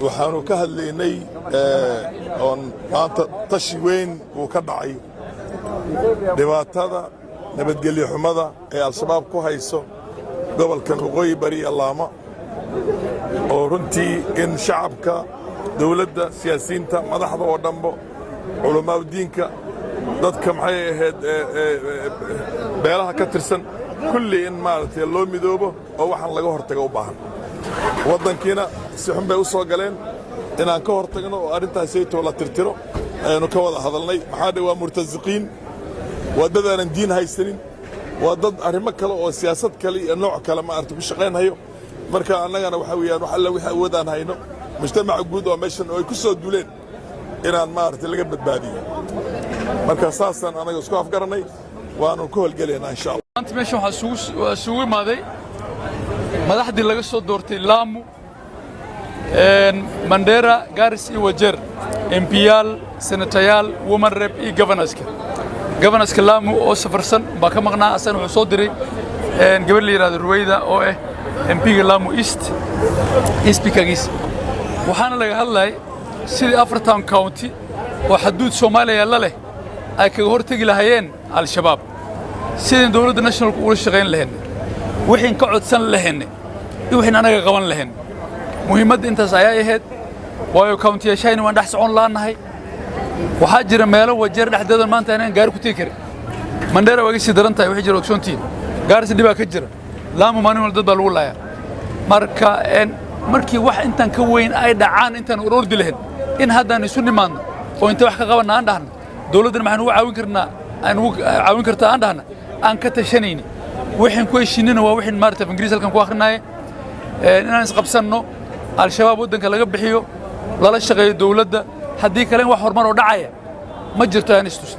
waxaanu ka hadlaynay oon maanta tashi weyn uu ka dhacay dhibaatada nabadgelyo xumada ee al-shabaab ku hayso gobolkan waqooyi bari Allaama oo runtii in shacabka dawladda siyaasiyiinta madaxda oo dhanbo culamaa diinka dadka maxay ahayd beelaha ka tirsan kulli in maartay loo midoobo oo waxaan laga hortago u baahan waddankiina si xun bay u soo galeen inaan ka hortagno oo arrintaas ay la tirtiro aynu ka wada hadalnay maxaa dhay waa murtaziqiin waa dad aan diin haysanin waa dad arrimo kale oo siyaasad kale iyo nooc kale ma aragtay ku shaqeynhayo marka annagana waxa weeyaan wax alla wixii awoodaan hayno mujtamaca guud oo meeshan oo ay ku soo duuleen inaan maaragtay laga badbaadiyo marka saasan anaga isku afgaranay waanu ku holgaleynaa insha Allah maanta meeshan waxaa isugu imaaday madaxdii laga soo doortay Lamu Mandera Garis iyo Wajeer MPyaal senatayaal women rep iyo governorska Lamu oo safarsan baa ka maqnaa asan wuxuu soo diray gabar la yiraahdo Ruwayda oo ah MPga Lamu East speakergiis waxaana laga hadlay sidii African County oo xuduud Soomaaliya la leh ay kaga hortagi lahaayeen al-shabaab sidii dawladda nationalku u shaqeyn lahayn wixii ka codsan lahayn iyo wixii anaga qaban lahayn muhiimadda intaas ayaa ahayd waayo county-yashayna waan dhex socon laanahay waxaa jira meelo Wajeer dhexdeeda maanta inaan gaar ku tagi karin Mandera waa si daran tahay wixii jira ogsoontiin Garis dhibaa ka jira Lamu maalin dad baa lagu laayaa marka markii wax intan ka weyn ay dhacaan intan ururdi lahayn in haddaan isu nimaadno oo inta wax ka qabanaa aan dhahno dawladana maxaan ugu caawin kartaa aan dhahna aan ka tashanayni waxaan ku heshiinina waa wixii maartay Ingiriis halkan ku akhrinaayay inaan isqabsanno al-shabaab waddanka laga bixiyo lala shaqeeyo dawladda haddii kale wax horumar oo dhacaya ma jirto aan istus